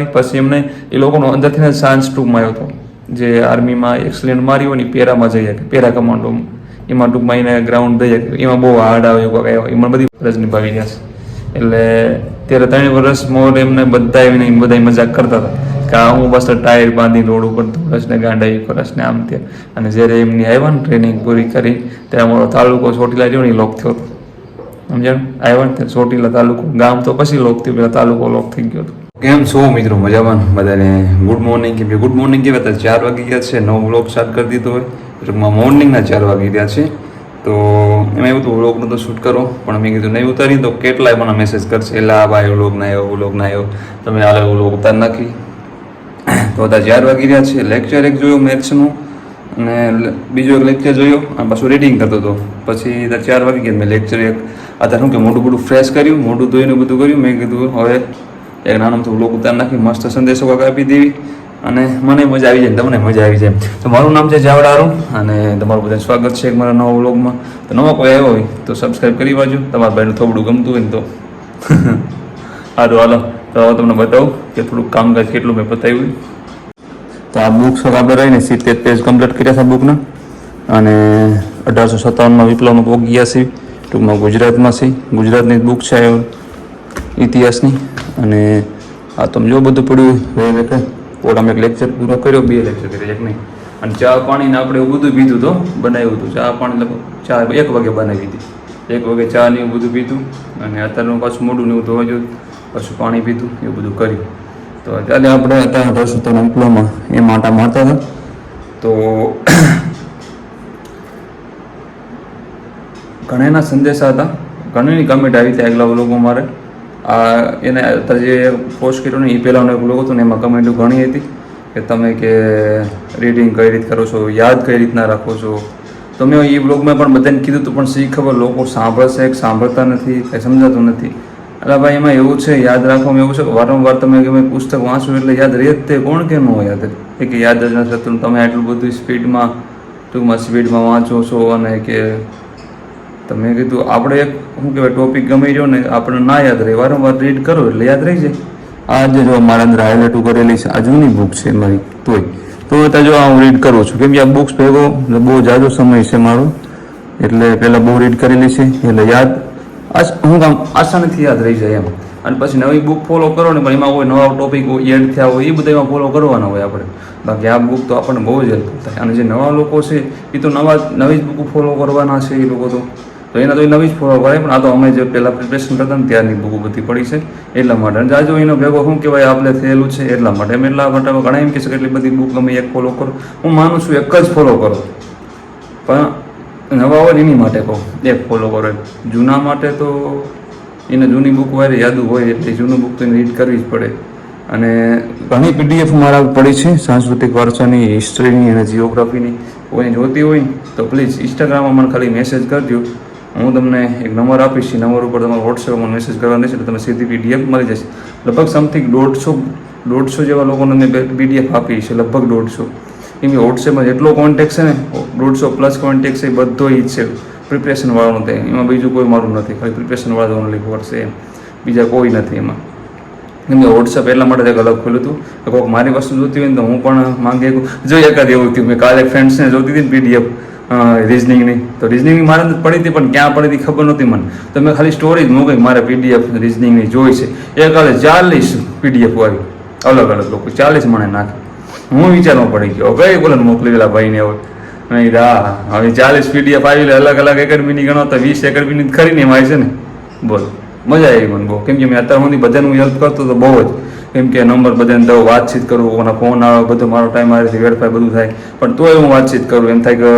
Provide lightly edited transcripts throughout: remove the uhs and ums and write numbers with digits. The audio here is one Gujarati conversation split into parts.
પછી એમને એ લોકોનો અંદરથી સાયન્સ ટૂંકમાં આવ્યો હતો, જે આર્મીમાં એક્સિડન્ટ માર્યો ને પેરામાં જઈ શકે, પેરા કમાન્ડોમાં, એમાં ટૂંકમાં એને ગ્રાઉન્ડ દઈ શકે, એમાં બહુ હાર્ડ આવે એવું એમાં બધી ફરજ નિભાવી રહ્યા છે. એટલે ત્યારે 3 વર્ષ મોર એમને બધા મજાક કરતા હતા કે હું બસ ટાયર બાંધી રોડ ઉપર રસને ગાંડાઈ રસને આમ ત્યાં. અને જ્યારે એમની આવ્યા ને ટ્રેનિંગ પૂરી કરી ત્યારે અમારો તાલુકો ચોટીલા રહ્યો ને એ લોક થયો હતો, સમજાણ? આવ્યા ને ત્યારે ચોટીલા તાલુકો, ગામ તો પછી લોક થયું, પેલા તાલુકો લોક થઈ ગયો હતો. કેમ છો મિત્રો? મજામાં? બધાને ગુડ મોર્નિંગ. કેમ કે ગુડ મોર્નિંગ કહેવાય તો 4 વાગી ગયા છે, નવો વ્લોગ સ્ટાર્ટ કરી દીધો હોય, ટૂંકમાં મોર્નિંગના 4 વાગી ગયા છે. તો એમાં એવું તો વ્લોગનું તો શૂટ કરો, પણ મેં કીધું નહીં ઉતારી તો કેટલાય મને મેસેજ કરશે, એટલે આ ભાઈ વ્લોગ ના આવ્યો તમે આ વ્લોગ ઉતાર નાખી. તો બધા 4 વાગી રહ્યા છે. લેક્ચર એક જોયો મેથ્સનું, અને બીજો એક લેક્ચર જોયો, અને પાછું રીડિંગ કરતો હતો. પછી 4 વાગી ગયા. મેં લેક્ચર એક અત્યારે શું કે મોઢું ફ્રેશ કર્યું, મોઢું ધોઈને બધું કર્યું. મેં કીધું હવે એક નાનો તો વ્લોગ ઉતાર નાખી, મસ્ત સંદેશો કાંક આપી દેવી, અને મને મજા આવી જાય, તમને મજા આવી જાય. તો મારું નામ છે જાવડા અરુણ, અને તમારું બધાનું સ્વાગત છે મારા નવા વ્લોગમાં. તો નવા કોઈ આવ્યો હોય તો સબસ્ક્રાઈબ કરી વાજો, તમારા ભાઈનું થોડું ગમતું હોય ને તો. સારું હાલો, તો હવે તમને બતાવું કે થોડુંક કામકાજ કેટલું મેં પતાવ્યું. તો આ બુક્સ આપણે રહીને 70 પેજ કમ્પ્લીટ કર્યા છે બુકના, અને 1857માં વિપ્લવમાં પહોંચી ગયા છે. ટૂંકમાં ગુજરાતમાં છે, ગુજરાતની બુક છે ઇતિહાસની. અને આ તમે જો બધું પડ્યું કે ઓળામાં એક લેક્ચર પૂરો કર્યો, 2 લેક્ચર કર્યા, એક નહીં. અને ચા પાણીને આપણે એવું બધું પીધું તો બનાવ્યું હતું. ચા પાણી લગભગ 1 વાગે બનાવી હતી, 1 વાગે ચા ને એવું બધું પીધું. અને અત્યારનું પાછું મોઢું ને એવું ધોવા જોયું, પાછું પાણી પીધું, એવું બધું કર્યું. તો અત્યારે આપણે અત્યારે 1857 વિપ્લવમાં એ માટા મારતા હતા. તો ઘણાના સંદેશા હતા, ઘણીની કમેન્ટ આવી હતી આગલા લોકો મારે એને અત્યારે જે પોસ્ટ કર્યો ને એ પહેલાંનો એક બ્લોગ હતો ને એમાં કમેન્ટો ઘણી હતી કે તમે કે રીડિંગ કઈ રીતે કરો છો, યાદ કઈ રીતના રાખો છો. તો મેં એ બ્લોગમાં પણ બધાને કીધું હતું, પણ શી ખબર લોકો સાંભળશે કે સાંભળતા નથી, કંઈ સમજાતું નથી. એટલે ભાઈ એમાં એવું છે, યાદ રાખવામાં એવું છે કે વારંવાર તમે કે પુસ્તક વાંચો એટલે યાદ રહે જ તે, કોણ કે ન યાદ રહે કે યાદ જ નથી થતું. તમે આટલું બધું ટૂંકમાં સ્પીડમાં વાંચો છો, અને કે તમે કીધું આપણે એક શું કહેવાય ટોપિક ગમી રહ્યો ને આપણે ના યાદ રહે, વારંવાર રીડ કરો એટલે યાદ રહી જાય. આ જે જો મારા અંદર હાઇલાઇટો કરેલી છે, આ જૂની બુક છે મારી, તો અત્યારે જો હું રીડ કરું છું, કેમ કે આ બુક્સ ભેગો બહુ જાજો સમય છે મારો, એટલે પહેલાં બહુ રીડ કરેલી છે, એટલે યાદ હું કામ આસાનીથી યાદ રહી જાય એમ. અને પછી નવી બુક ફોલો કરો ને, પણ એમાં કોઈ નવા ટોપિક એડ થયા હોય એ બધા એમાં ફોલો કરવાના હોય આપણે. બાકી આ બુક તો આપણને બહુ જ હેલ્પ થાય. અને જે નવા લોકો છે એ તો નવી જ બુક ફોલો કરવાના છે, એ લોકો તો એના તો એ નવી જ ફોલો કરે. પણ આ તો અમે જે પહેલાં પ્રિપરેશન કરતા ને ત્યારની બુકો બધી પડી છે એટલા માટે. અને જાજો એનો ભેગો શું કહેવાય આપણે થયેલું છે એટલા માટે. એમ એટલા માટે ઘણા એમ કહે છે કે એટલી બધી બુક ગમે એક ફોલો કરો. હું માનું છું એક જ ફોલો કરો, પણ નવા હોય એની માટે કહું એક ફોલો કરો. જૂના માટે તો એને જૂની બુક વારે યાદ હોય એટલે જૂનું બુક તો એને રીડ કરવી જ પડે. અને ઘણી PDF મારા પડી છે, સાંસ્કૃતિક વારસાની, હિસ્ટ્રીની અને જીઓગ્રાફીની. કોઈને જોતી હોય તો પ્લીઝ ઇન્સ્ટાગ્રામમાં મને ખાલી મેસેજ કરજો, હું તમને એક નંબર આપીશ. નંબર ઉપર તમારે વોટ્સએપમાં મેસેજ કરવાનો રહેશે એટલે તમે સીધી PDF મળી જશે. લગભગ સમથિંગ 150 જેવા લોકોને મેં PDF આપી છે, લગભગ 150. કેમ કે વોટ્સએપમાં જેટલો કોન્ટેક્ટ છે ને 150+ કોન્ટેક્ટ છે એ બધો જ છે પ્રિપરેશન વાળાનો થાય. એમાં બીજું કોઈ મારું નથી, ખાલી પ્રિપરેશન વાળા ઓનલી ફોર્સ છે એમ, બીજા કોઈ નથી એમાં. કેમ કે વોટ્સએપ એટલા માટે એક અલગ ખોલ્યું હતું કે કોઈક મારી વસ્તુ જોતી હોય ને તો હું પણ માંગે જો એકાદ એવું થયું. મેં કાલે ફ્રેન્ડ્સને જોતી હતી ને PDF રિઝનિંગની, તો રિઝનિંગની મારે પડી હતી, પણ ક્યાં પડી હતી ખબર નહોતી મને. તો મેં ખાલી સ્ટોરી જ મૂકી મારે PDF રિઝનિંગની જોઈ છે. એ કાલે 40 PDF આવી અલગ અલગ લોકો, 40 મને નાખી. હું વિચારમાં પડી ગયો, કઈ બોલે મોકલી દેલા ભાઈને હવે. નહીં હવે 40 PDF આવી અલગ અલગ એકેડમીની ગણો તો 20 એકેડમીની ખરીને એમાં છે ને. બોલો મજા આવી મને બહુ. કેમ કે મેં અત્યાર સુધી બધાનું હેલ્પ કરતો તો બહુ જ, કેમ કે નંબર બધાને દઉં, વાતચીત કરું, કોના ફોન આવે, બધો મારો ટાઈમ મારેથી વેડફાય બધું થાય. પણ તોય હું વાતચીત કરું, એમ થાય કે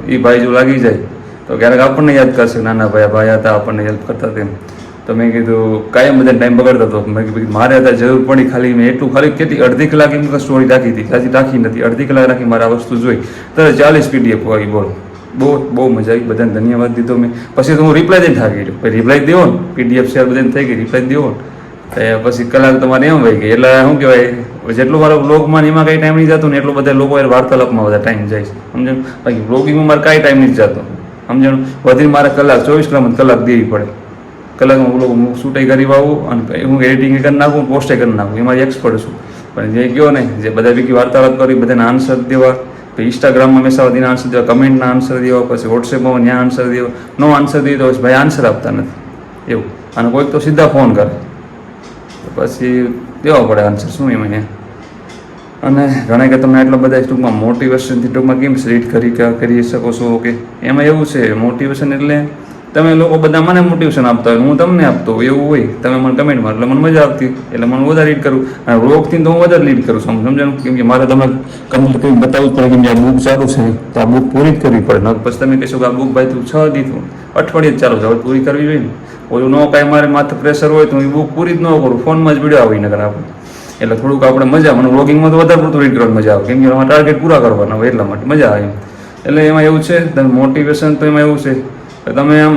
એ ભાઈ જો લાગી જાય તો ક્યારેક આપણને યાદ કરશે, નાના ભાઈ હતા આપણને હેલ્પ કરતા તેમ. તો મેં કીધું કાયમ બધાને ટાઈમ બગાડતો હતો. મેં કીધું મારે અત્યારે જરૂર પડી, ખાલી મેં એટલું ખાલી કેટલી અડધી કલાક એમ સ્ટોરી રાખી હતી, હજી રાખી નથી, અડધી કલાક રાખી મારે આ વસ્તુ જોઈ ત્યારે 40 PDF આવી. બોલો બહુ મજા આવી, બધાને ધન્યવાદ દીધો મેં. પછી તો હું રિપ્લાય દઈને થાકી ગયો, પછી રિપ્લાય દેવો ને PDF શેર બધાને થઈ ગઈ, રિપ્લાય દેવો ને પછી કલાક તમારે એમ વહી ગઈ. એટલે શું કહેવાય જેટલું મારો બ્લોગમાં એમાં કંઈ ટાઈમ નહીં જતો ને એટલું બધા લોકો વાર્તાલાપમાં બધા ટાઈમ જાય છે, સમજણ? બાકી બ્લોગિંગમાં મારે કાંઈ ટાઈમ નહીં જતો, સમજણ? વધીને મારે કલાક 24 કલાક દેવી પડે. કલાકમાં બ્લોગ હું શૂટિંગ કરી આવું અને હું એડિટિંગ કરી નાખું, પોસ્ટે કરી નાખું, એમાં એક્સપર્ટ છું. પણ જે ગયો ને જે બધા ભેગી વાર્તાલાપ કરી બધાને આન્સર દેવા, પછી ઇન્સ્ટાગ્રામમાં મેસેજના આન્સર દેવા, કમેન્ટના આન્સર દેવા, પછી વોટ્સએપમાં ત્યાં આન્સર દેવા, નો આન્સર દઈએ તો પછી ભાઈ આન્સર આપતા નથી એવું. અને કોઈક તો સીધા ફોન કરે પછી દેવા પડે આન્સર, શું એમાં ત્યાં. અને ઘણા કે તમે એટલા બધા ટૂંકમાં મોટિવેશનથી ટૂંકમાં કેમ રીડ કરી શકો છો કે એમાં એવું છે મોટિવેશન એટલે તમે લોકો બધા મને મોટિવેશન આપતા હોય, હું તમને આપતો હોય એવું હોય. તમે મને કમેન્ટમાં એટલે મને મજા આવતી એટલે મને વધારે રીડ કરું, અને વ્લોગથી તો હું વધારે રીડ કરું છું સમજાણું. કેમ કે મારે તમે કમેન્ટ કંઈક બતાવવું પડે કે આ બુક ચાલુ છે તો આ બુક પૂરી જ કરવી પડે. પછી તમે કહેશો કે આ બુક ભાઈ તું 6 દીધું અઠવાડિયે જ ચાલુ છે, હવે પૂરી કરવી જોઈએ ને. ઓલું ન કાંઈ મારે માથે પ્રેશર હોય તો હું એ બુક પૂરી જ ન કરું, ફોનમાં જ વિડીયો આવીને કરે આપણે. એટલે થોડુંક આપણે મજા, મને વ્લોગિંગમાં તો વધારે પડતું રીડ કરવાની મજા આવે, કેમ કે એમાં ટાર્ગેટ પૂરા કરવાના હોય એટલા માટે મજા આવે. એટલે એમાં એવું છે તમે મોટિવેશન તો એમાં એવું છે કે તમે આમ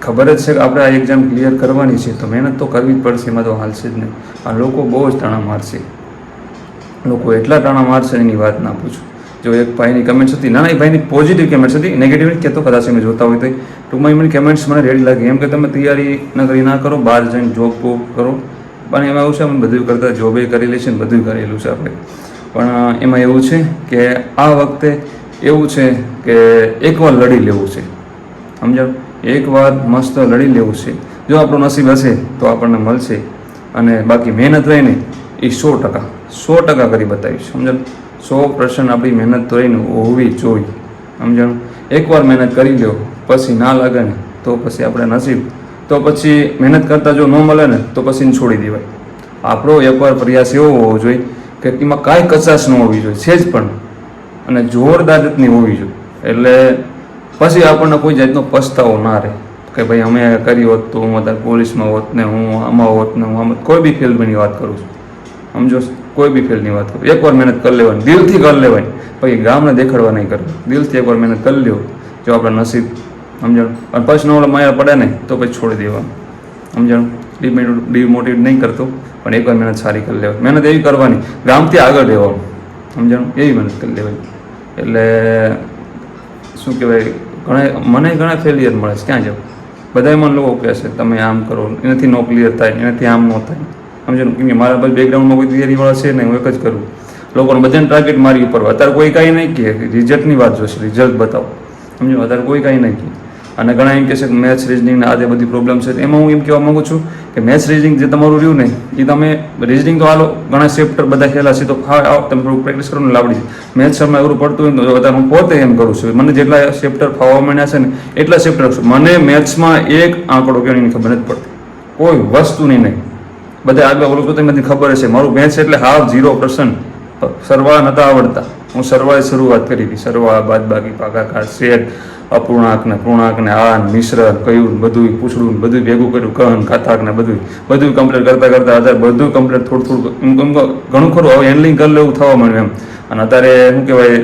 ખબર જ છે કે આપણે આ એક્ઝામ ક્લિયર કરવાની છે તો મહેનત તો કરવી જ પડશે, એમાં તો હાલશે જ નહીં. આ લોકો બહુ જ ટાણા મારશે, લોકો એટલા ટાણા મારશે એની વાત ના પૂછો. જો એક ભાઈની કમેન્ટ્સ હતી, ના એ ભાઈની પોઝિટિવ કમેન્ટ્સ હતી, નેગેટિવ નથી કહેતો, કદાચ એમ જોતા હોય તો ટૂંકમાં એમની કમેન્ટ્સ મને રેડી લાગી. એમ કે તમે તૈયારી ના કરો, બહાર જઈને જોબ કરો. પણ એમાં એવું છે અમે બધું કરતા જોબે કરેલી છે ને બધું કરેલું છે આપણે. પણ એમાં એવું છે કે આ વખતે એવું છે કે એકવાર લડી લેવું છે, સમજાવ, એકવાર મસ્ત લડી લેવું છે. જો આપણું નસીબ હશે તો આપણને મળશે, અને બાકી મહેનત રહીને એ 100% કરી બતાવીશ, સમજાવ. 100% આપણી મહેનત તો રહીને હોવી જોઈએ, સમજાણું. એકવાર મહેનત કરી લો પછી ના લાગે ને તો પછી આપણે નસીબ, તો પછી મહેનત કરતાં જો ન મળે ને તો પછી છોડી દેવાય. આપણો એકવાર પ્રયાસ એવો હોવો જોઈએ કે એમાં કાંઈ કચાશ ન હોવી જોઈએ, છે જ પણ, અને જોરદાર રીતની હોવી જોઈએ. એટલે પછી આપણને કોઈ જાતનો પસ્તાવો ના રહે કે ભાઈ અમે કરી હોત તો હું અત્યારે પોલીસમાં હોત ને, હું આમાં હોત ને, હું આમાં, કોઈ બી ફિલ્ડની વાત કરું છું, સમજો, કોઈ બી ફિલ્ડની વાત કરું. એકવાર મહેનત કરી લેવાની, દિલથી કરી લેવાની, પછી ગામને દેખાડવા નહીં કરવું. દિલથી એકવાર મહેનત કરી લેવું જો આપણે નસીબ, સમજાણું. અને પછી નવડે માયા પડે ને તો પછી છોડી દેવાનું, સમજાણું. ડિમોટિવેટ નહીં કરતો, પણ એકવાર મહેનત સારી કરી લેવાની, મહેનત એવી કરવાની ગામથી આગળ રહેવાનું, સમજાણું, એવી મહેનત કરી લેવાની. એટલે શું કહેવાય, ઘણા ફેલિયર મળે છે, ક્યાં જાવ, બધા મને લોકો કહે છે તમે આમ કરો, એનાથી નો ક્લિયર થાય, એનાથી આમ ન થાય, સમજાણું. કેમ કે મારા પાસે બેકગ્રાઉન્ડમાં કોઈ તૈયારીવાળા છે ને, હું એક જ કરું. લોકોને બધાને ટાર્ગેટ મારી ઉપર, અત્યારે કોઈ કાંઈ નહીં કહે, રિઝલ્ટની વાત જોશે, રિઝલ્ટ બતાવો, સમજો. અત્યારે કોઈ કાંઈ નહીં કહે. અને ઘણા એમ કહે છે કે મેથ્સ રિઝનિંગ આ તે બધી પ્રોબ્લેમ છે. એમાં હું એમ કહેવા માગું છું કે મેથ્સ રિઝનિંગ જે તમારું રહ્યું ને એ તમે રિઝનિંગ તો હાલો ઘણા ચેપ્ટર બધા ખેલા છે તો તમે થોડું પ્રેક્ટિસ કરો ને લાવડી. મેથ્સમાં એવું પડતું હોય તો અત્યારે હું પોતે એમ કરું છું, મને જેટલા ચેપ્ટર ફાવવા માંડ્યા છે ને એટલા ચેપ્ટર મને મેથ્સમાં એક આંકડો કેની ખબર નથી પડતી, કોઈ વસ્તુની નહીં. બધા આગળ ઓલું તો તમને ખબર હશે, મારું મેથ્સ એટલે હાવ 0%. સરવાળા નહોતા આવડતા, હું સરવાળે શરૂઆત કરી હતી, સરવાળા, બાદબાકી, ભાગાકાર, છેદ, અપૂર્ણાંક ને પૂર્ણાંક ને આ મિશ્ર કયું બધું પૂછડું બધું ભેગું કર્યું, કહન ખાતાક ને બધું કમ્પ્લીટ કરતાં અત્યારે બધું કમ્પ્લીટ થોડું ઘણું ખરું હવે હેન્ડલિંગ કરી લેવું થવા માંડ્યું એમ. અને અત્યારે શું કહેવાય,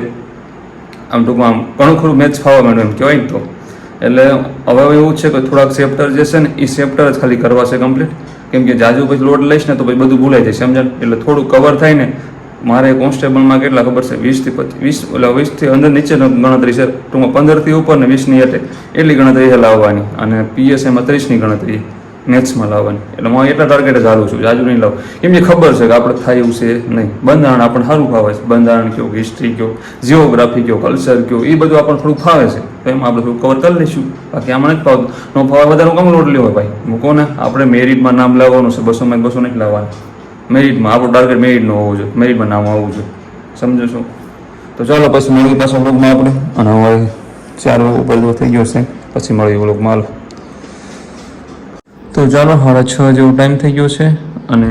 આમ ટૂંકમાં આમ ઘણું ખરું મેથ્સ ફાવવા માંડ્યું એમ કહેવાય ને. તો એટલે હવે એવું છે કે થોડાક ચેપ્ટર જે છે ને એ ચેપ્ટર જ ખાલી કરવા છે કમ્પ્લીટ, કેમ કે જાજુ પછી લોડ લઈશ ને તો પછી બધું ભૂલાઈ જાય, સમજાય. એટલે થોડું કવર થાય ને. મારે કોન્સ્ટેબલમાં કેટલા ખબર છે 20થી અંદર નીચે ગણતરી છે, ટૂંકમાં 15થી ઉપર ને 20ની હેઠે એટલી ગણતરી લાવવાની, અને PSIમાં 30ની ગણતરી મેથ્સમાં લાવવાની. એટલે હું એટલા ટાર્ગેટ જ હાલું છું, જાજુ નહીં લાવું, કેમ કે ખબર છે કે આપણે થાય એવું છે નહીં. બંધારણ આપણને સારું ફાવે છે, બંધારણ કયો, હિસ્ટ્રી કયો, જીઓગ્રાફી કયો, કલ્ચર કયો, એ બધું આપણને થોડુંક ફાવે છે, તો એમાં આપણે થોડું કવર કરી લઈશું. બાકી આમાં નથી ફાવતું, ન ફાવે વધારે કમ લોડ લેવો ભાઈ, મૂકો ને. આપણે મેરિટમાં નામ લાવવાનું છે, 200 200 નહીં લાવવાનું. મેરિટમાં આપણું ટાર્ગેટ મેરિટનું હોવું જોઈએ, મેરિટમાં નામ આવવું જોઈએ, સમજો છો. તો ચાલો પછી મળીએ પાછા વ્લોગમાં આપણે, અને હવે 4 ઉપર થઈ ગયો છે, પછી મળીએ વ્લોગમાં. હાલો તો ચાલો, 6:30 જેવો ટાઈમ થઈ ગયો છે, અને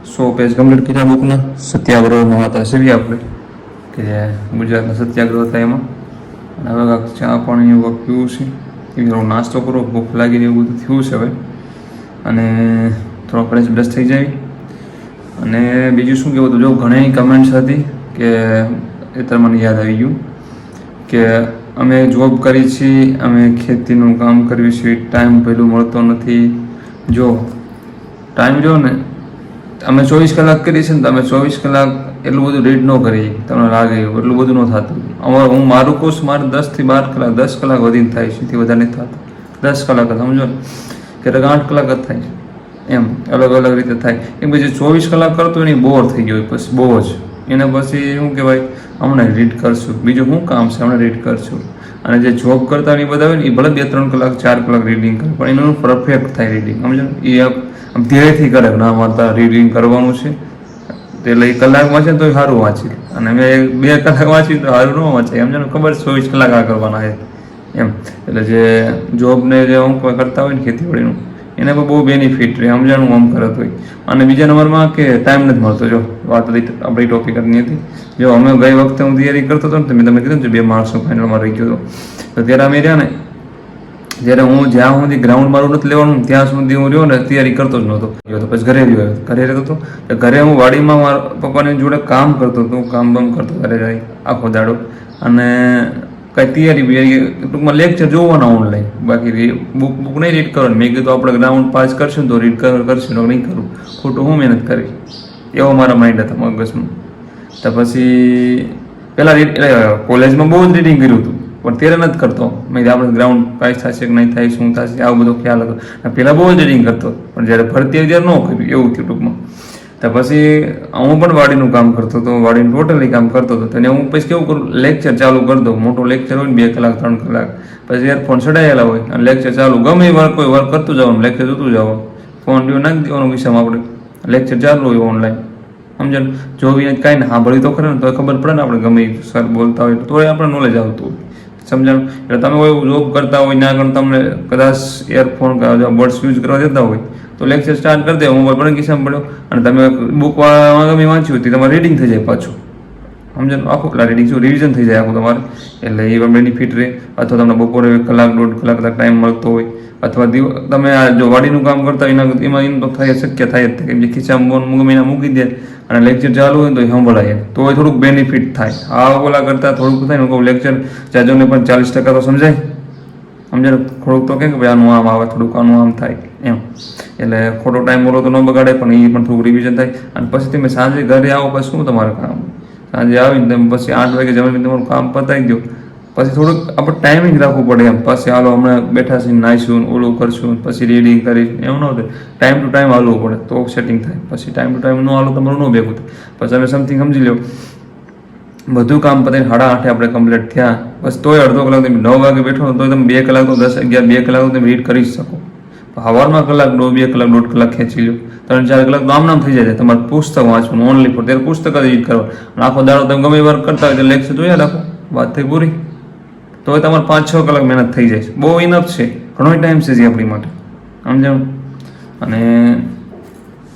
100 પેજ કમ્પ્લીટ કર્યા બુકના. સત્યાગ્રહમાં હતા સેવી આપણે કે ગુજરાતના સત્યાગ્રહ હતા એમાં. અને હવે કાંઈક ચા પાણી એવું પીવું છે, એવી થોડો નાસ્તો કરો, ભૂખ લાગીને એવું બધું થયું છે હવે. અને થોડો ફ્રેશ બ્રશ થઈ જાય. અને બીજું શું કહેવું હતું, જો ઘણી કમેન્ટ્સ હતી કે અત્યારે મને યાદ આવી ગયું કે અમે જોબ કરી છીએ, અમે ખેતીનું કામ કરીએ છીએ, ટાઈમ પહેલું મળતો નથી. જો ટાઈમ જો ને અમે 24 કલાક કરીએ છીએ ને, તો અમે 24 કલાક એટલું બધું રીડ ન કરીએ, તમને લાગે એટલું બધું ન થતું. હું મારું કોર્સ મારે 10 થી 12 કલાક, 10 કલાક વધીને થાય છે, એથી વધારે નથી થતું. 10 કલાક જ સમજો ને, ક્યારેક 8 કલાક જ થાય છે. એમ અલગ અલગ રીતે થાય. એમ પછી 24 કલાક કરતો એની બોર થઈ ગયો પછી બહુ જ. એના પછી શું કહેવાય, હમણાં રીડ કરશું, બીજું શું કામ છે હમણાં રીડ કરશું. અને જે જોબ કરતા એ બધા હોય ને એ ભલે 2-3 કલાક 4 કલાક રીડિંગ કરે, પણ એનું પરફેક્ટ થાય રીડિંગ, સમજો ને. એ આમ ધીરેથી કરે, ના મારતા રીડિંગ કરવાનું છે એટલે એ કલાક વાંચે તો સારું વાંચી, અને મેં 2 કલાક વાંચી તો સારું ન વાંચે, સમજો ને. ખબર 24 કલાક આ કરવાના છે એમ. એટલે જે જોબને જે હું કરતા હોય ને ખેતીવાડીનું, એને પણ બહુ બેનિફિટ રહે, સમજાણું આમ કરત હોય. અને બીજા નંબરમાં કે ટાઈમ નથી મળતો. જો વાત આપણી ટોપિક જ હતી. જો અમે ગઈ વખતે હું તૈયારી કરતો હતો ને, તો મેં તમને કીધું ને 2 માર્ક્સનો ફાઇનલમાં રહી ગયો હતો. તો ત્યારે અમે રહ્યા ને, જ્યારે હું જ્યાં સુધી ગ્રાઉન્ડ મારું નથી લેવાનું ત્યાં સુધી હું રહ્યો ને તૈયારી કરતો જ નહોતો. પછી ઘરે રહેતો હતો. ઘરે હું વાડીમાં મારા પપ્પાની જોડે કામ કરતો હતો, કામ બામ કરતો ઘરે જાય આખો દાડો. અને કાંઈ તૈયારી ટૂંકમાં લેક્ચર જોવાના ઓનલાઈન, બાકી બુક નહીં રીડ કરવાની. મેં કીધું આપણે ગ્રાઉન્ડ પાસ કરશું તો રીડ કરશું, તો નહીં કરું, ખોટું હું મહેનત કરી, એવો મારા માઇન્ડ હતા મગજમાં. તો પછી પહેલાં કોલેજમાં બહુ જ રીડિંગ કર્યું હતું, પણ ત્યારે નથી કરતો. મેં આપણે ગ્રાઉન્ડ પાસ થશે કે નહીં થાય, શું થશે, આવો બધો ખ્યાલ હતો. પહેલાં બહુ જ રીડિંગ કરતો, પણ જ્યારે ભરતી આવી ત્યારે ન કર્યું, એવું થયું ટૂંકમાં. તો પછી હું પણ વાડીનું કામ કરતો હતો, વાડીનું ટોટલી કામ કરતો હતો. અને હું પછી કેવું કરું, લેક્ચર ચાલુ કરી દઉં. મોટો લેક્ચર હોય ને 2 કલાક 3 કલાક, પછી એરફોન ચડાયેલા હોય અને લેક્ચર ચાલુ, ગમે કોઈ વર્ક કરતું જવાનું, લેક્ચર જોતું જવાનું, ફોન નાખી દેવાનું વિષયમાં, આપણે લેક્ચર ચાલુ હોય ઓનલાઈન, સમજો. જોઈને કાંઈ ને સાંભળ્યું તો ખરે ને, તો ખબર પડે ને આપણે ગમે સર બોલતા હોય તો આપણે નોલેજ આવતું હોય, સમજાણું. એટલે તમે કોઈ જોબ કરતા હોય ના કારણ તમને કદાચ એરફોન બર્ડ્સ યુઝ કરવા જતા હોય તો લેક્ચર સ્ટાર્ટ કરી દે, મોબાઈલ પણ કિસ્સામાં પડ્યો અને તમે બુક ગમે વાંચ્યું હતી, તમારે રીડિંગ થઈ જાય પાછું, સમજાણું. આખું રીડિંગ શું રિવિઝન થઈ જાય આખું તમારે. એટલે એ પણ બેનિફિટ રહે. અથવા તમને બપોરે 1 કલાક 1.5 કલાક ટાઈમ મળતો હોય, અથવા તમે આ જો વાડીનું કામ કરતા હોય એમાં એમ તો થાય શક્ય થાય જ, કેમ કે ખીચામાં મહિના મૂકી દે અને લેક્ચર ચાલુ હોય તો એ સંભળાય, તો એ થોડુંક બેનિફિટ થાય. આ ઓલા કરતાં થોડુંક થાય ને, કહું લેક્ચર જાજોને પણ 40% તો સમજાય, સમજાય. થોડુંક તો કે ભાઈ આનું આમ આવે, થોડુંક આનું આમ થાય એમ. એટલે ખોટો ટાઈમ બોલો તો ન બગાડે, પણ એ પણ થોડુંક રિવિઝન થાય. અને પછી તમે સાંજે ઘરે આવો પછી શું તમારું કામ, સાંજે આવીને તમે પછી 8 વાગે જમીને તમારું કામ પતાવી દો. પછી થોડુંક આપણે ટાઈમિંગ રાખવું પડે એમ. પછી હાલો હમણાં બેઠા છીએ, નાહીશું, ઓલું કરશું, પછી રીડિંગ કરી, એમ ન થાય. ટાઈમ ટુ ટાઈમ હાલવું પડે તો સેટિંગ થાય. પછી ટાઈમ ટુ ટાઈમ ન હાલો તમારું ન ભેગું થાય. પછી તમે સમથિંગ સમજી લો, બધું કામ પતાવીને 8:30 આપણે કમ્પ્લીટ થયા, બસ તોય અડધો કલાક તમે 9 વાગે બેઠો તો તમે 2 કલાક તો 10, 11, 2 કલાક તમે રીડ કરી શકો. સવારમાં કલાક 2 કલાક 1.5 કલાક ખેંચી લો, 3-4 કલાક તો આમ નામ થઈ જાય. તમારે પુસ્તક વાંચવાનું ઓનલી ફોર, ત્યારે પુસ્તક જ રીડ કરવા. આખો દાડો તમે ગમે વર્ક કરતા હોય તો લેક્ચર જોયા રાખો, વાત થઈ પૂરી. તો તમારે 5-6 કલાક મહેનત થઈ જાય છે, બહુ ઇનફ છે, ઘણો ટાઈમ છે જે આપણી માટે, સમજાણું. અને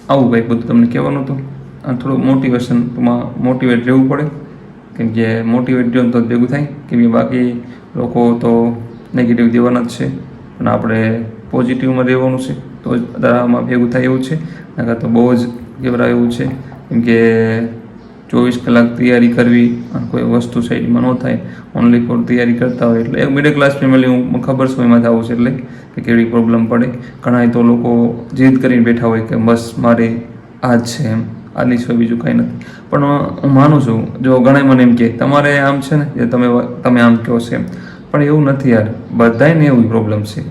આવું કંઈક બધું તમને કહેવાનું હતું. અને થોડું મોટિવેશનમાં મોટિવેટ રહેવું પડે, કેમ કે મોટિવેટ રહ્યો તો ભેગું થાય. કેમ કે બાકી લોકો તો નેગેટિવ દેવાના જ છે, પણ આપણે પોઝિટિવમાં રહેવાનું છે તો જ આમાં ભેગું થાય એવું છે. નકર તો બહુ જ ગભરાય એવું છે. કેમ કે 24 કલાક તૈયારી કરવી અને કોઈ વસ્તુ સાઈડમાં ન થાય, ઓનલી ફોર તૈયારી કરતા હોય. એટલે એક મિડલ ક્લાસ ફેમિલી હું ખબર છે એમાં આવું છે, એટલે કે કેવી પ્રોબ્લેમ પડે. ઘણા તો લોકો જીદ કરીને બેઠા હોય કે બસ મારે આ જ છે, એમ આની સિવાય બીજું કાંઈ નથી. પણ હું માનું છું, જો ઘણા મને એમ કહે તમારે આમ છે ને, જે તમે આમ કહો છો એમ, પણ એવું નથી યાર. બધાને એવી પ્રોબ્લેમ છે.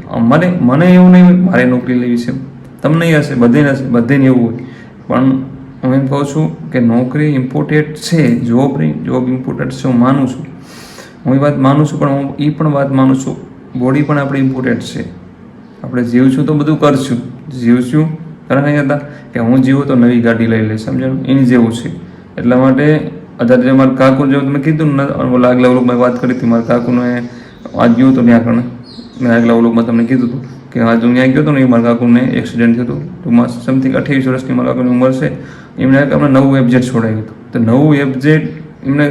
મને એવું નહીં હોય મારે નોકરી લેવી છે, તમને હશે, બધાને હશે, બધાને એવું હોય. પણ હું એમ કહું છું કે નોકરી ઇમ્પોર્ટન્ટ છે, જોબ ઇમ્પોર્ટન્ટ છે, હું માનું છું. હું એ વાત માનું છું, પણ હું એ પણ વાત માનું છું બોડી પણ આપણી ઇમ્પોર્ટન્ટ છે. આપણે જીવશું તો બધું કરશું, જીવશું કારણ નહીં હતા કે હું જીવું તો નવી ગાડી લઈ લઈશ, સમજાણું, એની જેવું છે. એટલા માટે અત્યારે મારા કાકુ જેવું તમે કીધું ને, ઓલા આગલા વ્લોગમાં વાત કરી હતી, મારા કાકુને આજ ગયું હતું ત્યાં આગળ, મેં આગલા વ્લોગમાં તમને કીધું હતું કે આજ હું ત્યાં ગયો હતો ને, એ મારા કાકુને એક્સિડન્ટ થયું હતું. ટૂંકમાં સમથિંગ 28 વર્ષની મારા કાકુની ઉંમર છે. એમને આપણે નવું એફજેડ છોડાવ્યું હતું. તો નવું એફજેડ એમને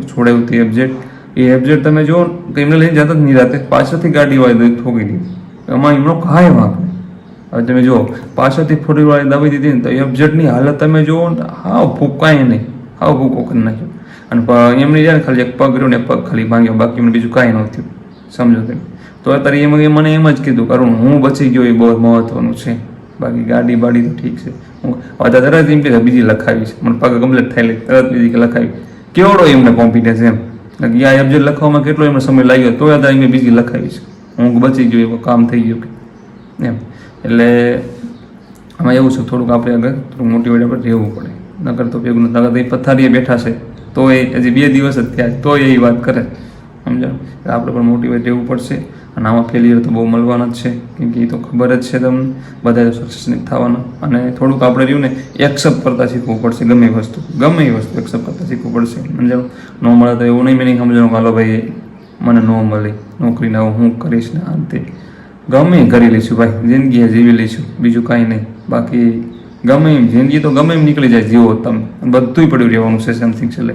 છોડાવ્યું હતું એફજેડ. એ એફજેડ તમે જુઓ તો એમને લઈને જતા જ નહીં, રાતે પાછળથી ગાડી વાળી ઠોકી દીધી. એમાં એમનો કાંઈ વાંક નહીં. હવે તમે જુઓ પાછળથી 4 વાળી દાબી દીધી ને, તો એફજેડની હાલત તમે જુઓ ને, હાવ ભૂકાય નહીં, હાવ ભૂકો કરી નાખ્યો. અને એમની જાય ને ખાલી એક પગ રહ્યો ને, પગ ખાલી ભાંગ્યો, બાકી એમને બીજું કાંઈ ન થયું, સમજો તમે. તો અત્યારે એમાં મને એમ જ કીધું કારણ હું બચી ગયો એ બહુ મહત્વનું છે. બાકી ગાડી બાડી તો ઠીક છે, હું તરત એમ કે બીજી લખાવીશ, મને પગ કમ્પ્લીટ થાય તરત બીજી લખાવી. કેવડો એમને કોન્ફિડન્સ એમ, આ એફજેડ લખવામાં કેટલો એમને સમય લાગ્યો, તો અત્યારે એમ બીજી લખાવીશ, હું બચી ગયો, એવું કામ થઈ ગયું એમ. એટલે આમાં એવું છે થોડુંક આપણે આગળ થોડુંક મોટિવેટ આપણે રહેવું પડે, નકર તો ભેગું નથી. નકર તો એ પથારીએ બેઠા છે તો એ હજી 2 દિવસ જ થયા તો એ વાત કરે, સમજાણું. આપણે પણ મોટિવેટ રહેવું પડશે. અને આમાં ફેલિયર તો બહુ મળવાના જ છે, કેમ કે એ તો ખબર જ છે તમને, બધા સક્સેસ નથી થવાના. અને થોડુંક આપણે રહ્યું ને એક્સેપ્ટ કરતાં શીખવું પડશે, ગમે એ વસ્તુ એક્સેપ્ટ કરતાં શીખવું પડશે, સમજાણું. ન મળે તો એવું નહીં મિનિંગ સમજાણું, હાલો ભાઈ મને ન મળી નોકરીને હું કરીશ ને આ તે, ગમે એ કરી લઈશું ભાઈ, જિંદગી જીવી લઈશું, બીજું કાંઈ નહીં. બાકી ગમે એમ જિંદગી તો ગમે એમ નીકળી જાય, જીવો તમે, બધુંય પડ્યું રહેવાનું છે સમથિંગ છેલ્લે,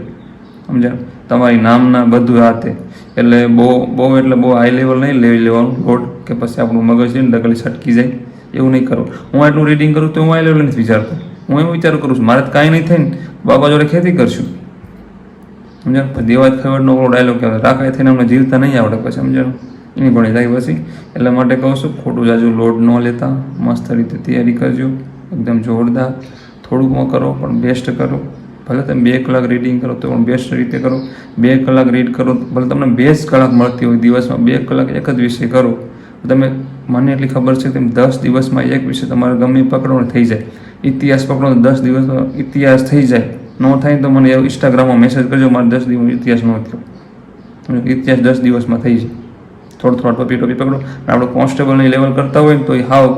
સમજાણું. તમારી નામના બધું આ તે, એટલે બહુ હાઈ લેવલ નહીં લઈ લેવાનું લોડ, કે પછી આપણું મગજ છે ને ડગલી છટકી જાય, એવું નહીં કરવું. હું એટલું રીડિંગ કરું તો હું હાઈ લેવલ નથી વિચારતો, હું એવું વિચાર કરું છું મારે કાંઈ નહીં થાય ને બાબા જોડે ખેતી કરશું, સમજાણું. દેવાજ ખવડનો ડાયલોગ કહેવાય, રાખાય થઈને અમને જીવતા નહીં આવડે પછી, સમજાણું. એની ભણી થાય પછી. એટલા માટે કહું છું ખોટું જાજુ લોડ ન લેતા, મસ્ત રીતે તૈયારી કરજો, એકદમ જોરદાર. થોડુંકમાં કરો પણ બેસ્ટ કરો. ભલે તમે 2 કલાક રીડિંગ કરો તો પણ બેસ્ટ રીતે કરો. 2 કલાક રીડ કરો ભલે તમને 2 કલાક મળતી હોય દિવસમાં, 2 કલાક એક જ વિષય કરો. તમે મને એટલી ખબર છે કે તમે 10 દિવસમાં એક વિષય તમારે ગમે પકડો ને થઈ જાય. ઇતિહાસ પકડો તો 10 દિવસમાં ઇતિહાસ થઈ જાય. ન થાય તો મને ઇન્સ્ટાગ્રામમાં મેસેજ કરજો, મારે 10 દિવસમાં ઇતિહાસ ન થયો. ઇતિહાસ 10 દિવસમાં થઈ જાય. થોડું ટોપી પકડો. આપણે કોન્સ્ટેબલની લેવલ કરતા હોય ને તો એ હાવ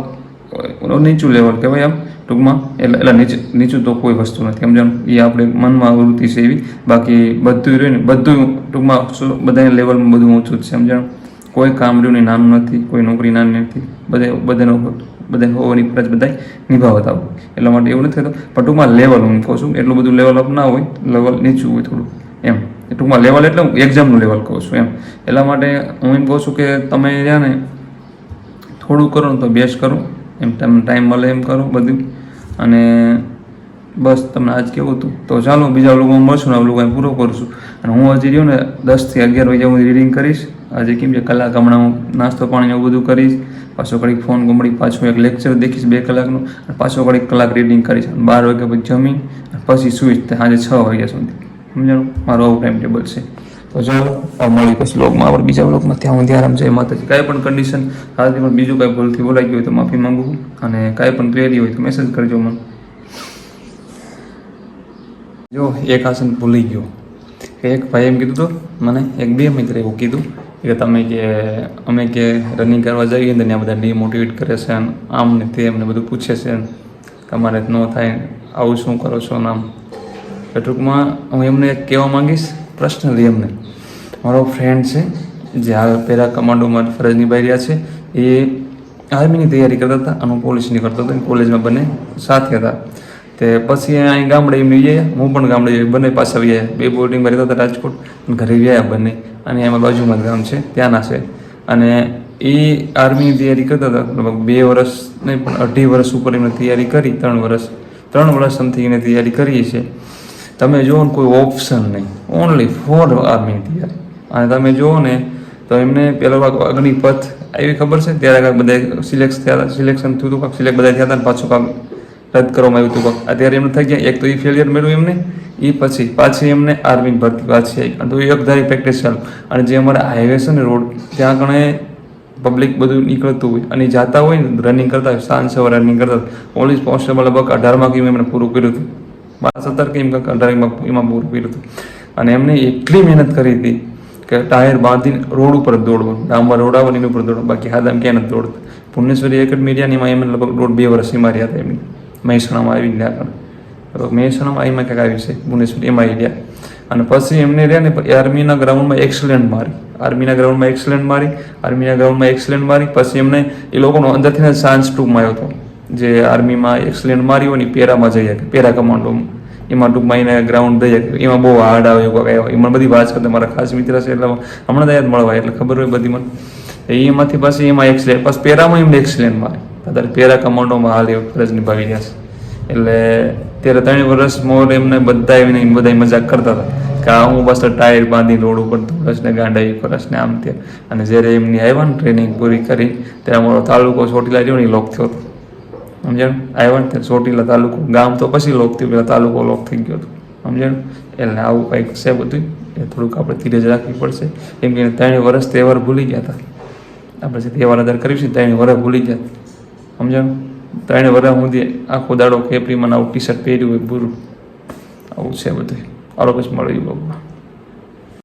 નીચું લેવલ કહેવાય આમ ટૂંકમાં. એટલે નીચું તો કોઈ વસ્તુ નથી, સમજાણું. એ આપણે મનમાં વૃત્તિ છે એવી. બાકી બધું રહ્યું ને બધું ટૂંકમાં બધાના લેવલમાં બધું ઊંચું જ છે, સમજાણું. કોઈ કામ રહ્યું નહીં નાનું નથી, કોઈ નોકરી નાની નથી, બધાને હોવાની ફરજ બધા નિભાવતા હોય. એટલા માટે એવું નથી થતું. પણ ટૂંકમાં લેવલ હું કહું છું, એટલું બધું લેવલ અપ ના હોય, લેવલ નીચું હોય થોડું એમ. ટૂંકમાં લેવલ એટલે હું એક્ઝામનું લેવલ કહું છું એમ. એટલા માટે હું એમ કહું છું કે તમે રહ્યા ને થોડું કરો ને તો બેસ્ટ કરો, એમ તમને ટાઈમ મળે એમ કરો બધું. અને બસ તમને આજ કેવું હતું તો ચાલો બીજા લોકોમાં મળશું ને આ લોકો પૂરો કરશું. અને હું હજી રહ્યો ને 10 થી 11 વાગ્યા હું રીડિંગ કરીશ. આજે કેમ કે કલાક હમણાં હું નાસ્તો પાણી એવું બધું કરીશ, પાછો ઘડીક ફોન ગમડી, પાછું એક લેક્ચર દેખીશ 2 કલાકનું, અને પાછો ઘડીક કલાક રીડિંગ કરીશ. 12 વાગ્યા પછી જમીન પછી સુઈશ સાંજે 6 વાગ્યા સુધી, સમજાણું. મારું આવું ટાઈમ ટેબલ છે. તો ચાલો મળી પછી બ્લોગમાં, આપણે બીજા બ્લોગમાં ત્યાં હું ધ્યાન જય માતાજી. કાંઈ પણ કન્ડિશન હાલથી પણ બીજું કાંઈ ભૂલથી બોલાઈ ગયું હોય તો માફી માંગુ, અને કાંઈ પણ ક્વેરી હોય તો મેસેજ કરજો મને. જો એક આસન ભૂલી ગયો, એક ભાઈ એમ કીધું હતું મને, 1-2 મિત્ર એવું કીધું કે અમે કે રનિંગ કરવા જઈએ ને ત્યાં બધા ડિમોટિવેટ કરે છે અને આમ ને તે એમને બધું પૂછે છે, તમારે ન થાય આવું શું કરો છો નામ. ટૂંકમાં હું એમને એક કહેવા માંગીશ પર્સનલી. એમને મારો ફ્રેન્ડ છે જે હાલ પેરા કમાન્ડોમાં ફરજ નિભાઈ રહ્યા છે, એ આર્મીની તૈયારી કરતા હતા અને હું પોલીસની કરતો હતો. કોલેજમાં બંને સાથે હતા. તે પછી અહીં ગામડે એમ ગયા, હું પણ ગામડે બંને પાછા આવ્યા. 2 બોર્ડિંગમાં રહેતા હતા રાજકોટ, ઘરે ગયા બંને. અને એમાં બાજુમાં ગામ છે ત્યાંના છે. અને એ આર્મીની તૈયારી કરતા હતા, લગભગ 2 વર્ષ નહીં પણ 2.5 વર્ષ ઉપર એમને તૈયારી કરી, 3 વર્ષ સમથિંગ એને તૈયારી કરી છે. તમે જુઓ ને કોઈ ઓપ્શન નહીં, ઓનલી ફોર આર્મીની તૈયારી. અને તમે જુઓ ને તો એમને પહેલો ભાગ અગ્નિપથ આવી ખબર છે, ત્યારે બધા સિલેક્શન થયું હતું, કાંક સિલેક્ટ બધા થયા હતા ને પાછું કાંક રદ કરવામાં આવ્યું હતું. અત્યારે એમને થઈ ગયા, એક તો એ ફેલિયર મેળવ્યું એમને, એ પછી પાછી એમને આર્મી ભરતી પાછી આવી. તો એ એકધારી પ્રેક્ટિસ ચાલુ. અને જે અમારા હાઈવે છે ને રોડ, ત્યાં ઘણે પબ્લિક બધું નીકળતું હોય અને જતા હોય ને રનિંગ કરતા હોય, સાંજ સવારે રનિંગ કરતા હોય. પોલીસ કોન્સ્ટેબલ લગભગ 18માં કેમ એમને પૂરું કર્યું હતું, 17 કે 18માં એમાં પૂરું કર્યું હતું. અને એમને એટલી મહેનત કરી હતી કે ટાયર બાંધીને રોડ ઉપર દોડવાનું, ડામર રોડ આવે એની ઉપર દોડવાનું, બાકી હાદામ ક્યાં નથી દોડતા. ભુવનેશ્વરી એકેડમી રહ્યા એમાં એમને લગભગ 1.5-2 વર્ષ એમાં રહ્યા હતા. એમની મહેસાણામાં આવી ગયા, મહેસાણામાં એમાં ક્યાંક આવી છે ભુવનેશ્વરી, એમાં આવી ગયા. અને પછી એમને રહ્યા ને આર્મીના ગ્રાઉન્ડમાં એક્સલેન્ટ મારી. પછી એમને એ લોકોનો અંદરથી ચાન્સ ટૂંકમાં આવ્યો હતો, જે આર્મીમાં એક્સલેન્ટ મારી હોય ને પેરામાં જઈ શકે, પેરા કમાન્ડોમાં. એમાં ટૂંકમાં એને ગ્રાઉન્ડ દઈ શકે. એમાં બહુ હાર્ડ આવે એવું આવ્યો. એમાં બધી વાત કરતા મારા ખાસ મિત્ર છે, એટલે હમણાં યાદ મળવા એટલે ખબર હોય બધી મને. એમાંથી પછી એમાં એક્સલેન્ટ, પછી પેરામાં એમને એક્સલેન્ટ મારી. અત્યારે પેરા કમાન્ડોમાં હાલ એ ફરજ નિભાવી રહ્યા છે. એટલે ત્યારે 3 વર્ષ મોર એમને બધા મજાક કરતા હતા કે હું બસ ટાયર બાંધી રોડ ઉપર દોડસ ને ગાંડાઈ કરસ ને આમ ત્યાં. અને જ્યારે એમની આવ્યા ને ટ્રેનિંગ પૂરી કરી ત્યારે અમારો તાલુકો ચોટીલા રહ્યો ને એ લોક થયો હતો, સમજાણું. આવ્યા ને ત્યારે ચોટીલા તાલુકો, ગામ તો પછી લોક થયું, પેલા તાલુકો લોક થઈ ગયો હતો, સમજાણું. એટલે આવું કંઈક છે બધું. એ થોડુંક આપણે ધીરજ રાખવી પડશે, કેમ કે 3 વર્ષ તહેવાર ભૂલી ગયા હતા. આપણે જે તહેવાર આધાર કરીશું 3 વર્ષ ભૂલી ગયા, સમજાણું. ત્રણે વર્ષ સુધી આખો દાડો કેપરીમાં આવું ટી શર્ટ પહેર્યું હોય પૂરું આવું છે બધું. આલો પછી મળ્યું બાબા.